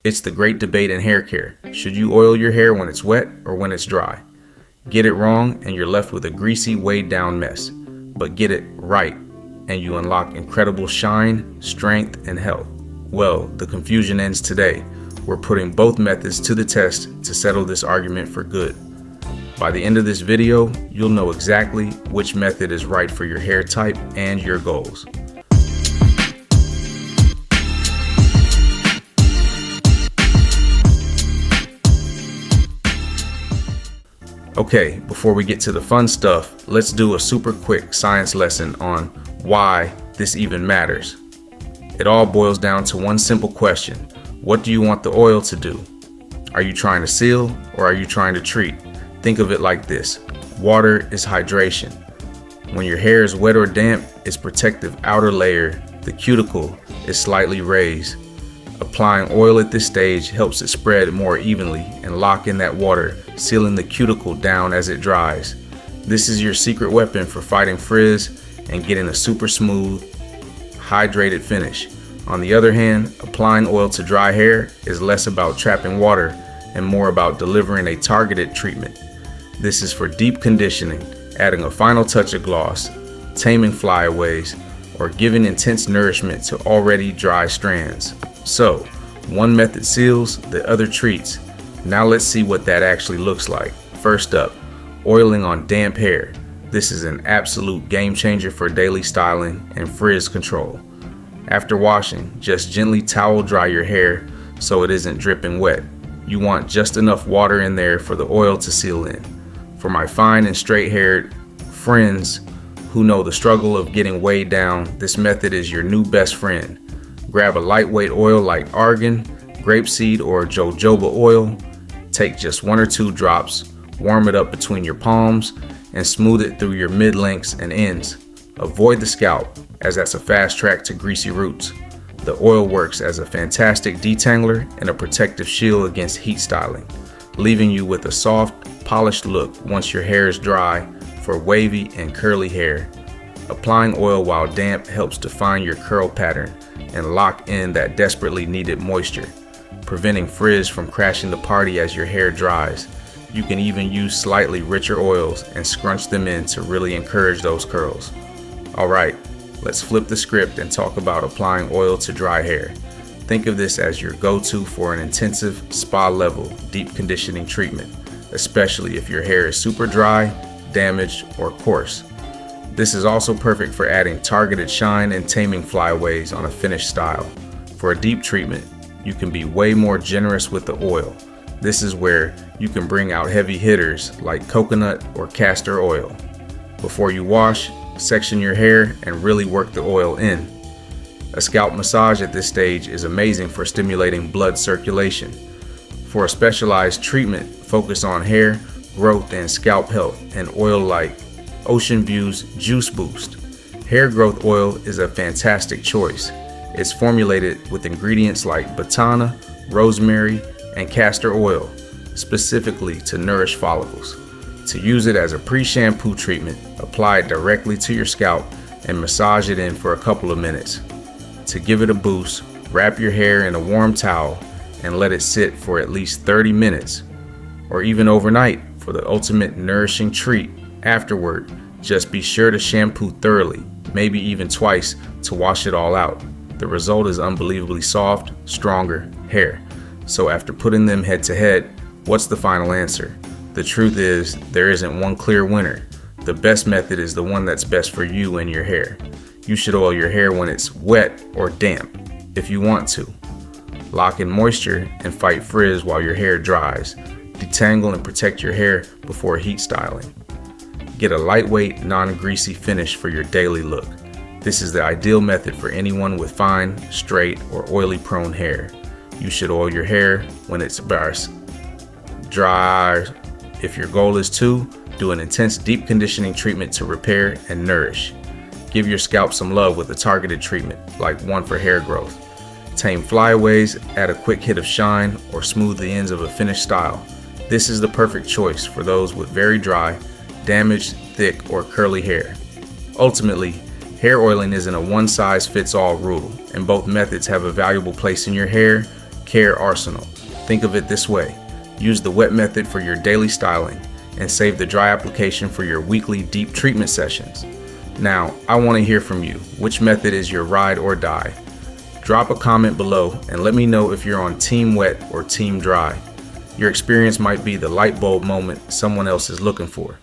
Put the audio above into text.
It's the great debate in hair care. Should you oil your hair when it's wet or when it's dry? Get it wrong and you're left with a greasy, weighed down mess. But get it right and you unlock incredible shine, strength, and health. Well, the confusion ends today. We're putting both methods to the test to settle this argument for good. By the end of this video, you'll know exactly which method is right for your hair type and your goals. Okay, before we get to the fun stuff, let's do a super quick science lesson on why this even matters. It all boils down to one simple question. What do you want the oil to do? Are you trying to seal or are you trying to treat? Think of it like this. Water is hydration. When your hair is wet or damp, its protective outer layer, the cuticle, is slightly raised. Applying oil at this stage helps it spread more evenly and lock in that water, sealing the cuticle down as it dries. This is your secret weapon for fighting frizz and getting a super smooth, hydrated finish. On the other hand, applying oil to dry hair is less about trapping water and more about delivering a targeted treatment. This is for deep conditioning, adding a final touch of gloss, taming flyaways, or giving intense nourishment to already dry strands. So, one method seals, the other treats. Now let's see what that actually looks like. First up, oiling on damp hair. This is an absolute game changer for daily styling and frizz control. After washing, just gently towel dry your hair so it isn't dripping wet. You want just enough water in there for the oil to seal in. For my fine and straight-haired friends who know the struggle of getting weighed down, this method is your new best friend. Grab a lightweight oil like argan, grapeseed, or jojoba oil. Take just 1 or 2 drops, warm it up between your palms, and smooth it through your mid-lengths and ends. Avoid the scalp, as that's a fast track to greasy roots. The oil works as a fantastic detangler and a protective shield against heat styling, leaving you with a soft, polished look once your hair is dry for wavy and curly hair. Applying oil while damp helps define your curl pattern and lock in that desperately needed moisture, preventing frizz from crashing the party as your hair dries. You can even use slightly richer oils and scrunch them in to really encourage those curls. Alright, let's flip the script and talk about applying oil to dry hair. Think of this as your go-to for an intensive, spa-level, deep conditioning treatment, especially if your hair is super dry, damaged, or coarse. This is also perfect for adding targeted shine and taming flyaways on a finished style. For a deep treatment, you can be way more generous with the oil. This is where you can bring out heavy hitters like coconut or castor oil. Before you wash, section your hair and really work the oil in. A scalp massage at this stage is amazing for stimulating blood circulation. For a specialized treatment, focus on hair, growth, and scalp health, and oil like Ocean View's Juice Boost. Hair growth oil is a fantastic choice. It's formulated with ingredients like batana, rosemary, and castor oil, specifically to nourish follicles. To use it as a pre-shampoo treatment, apply it directly to your scalp and massage it in for a couple of minutes. To give it a boost, wrap your hair in a warm towel and let it sit for at least 30 minutes, or even overnight for the ultimate nourishing treat. Afterward, just be sure to shampoo thoroughly, maybe even twice, to wash it all out. The result is unbelievably soft, stronger hair. So after putting them head to head, what's the final answer? The truth is, there isn't one clear winner. The best method is the one that's best for you and your hair. You should oil your hair when it's wet or damp, if you want to. Lock in moisture and fight frizz while your hair dries. Detangle and protect your hair before heat styling. Get a lightweight, non-greasy finish for your daily look. This is the ideal method for anyone with fine, straight, or oily-prone hair. You should oil your hair when it's dry. If your goal is to, do an intense deep conditioning treatment to repair and nourish. Give your scalp some love with a targeted treatment, like one for hair growth. Tame flyaways, add a quick hit of shine, or smooth the ends of a finished style. This is the perfect choice for those with very dry, damaged, thick, or curly hair. Ultimately, hair oiling isn't a one-size-fits-all rule, and both methods have a valuable place in your hair care arsenal. Think of it this way. Use the wet method for your daily styling and save the dry application for your weekly deep treatment sessions. Now, I want to hear from you. Which method is your ride or die? Drop a comment below and let me know if you're on team wet or team dry. Your experience might be the light bulb moment someone else is looking for.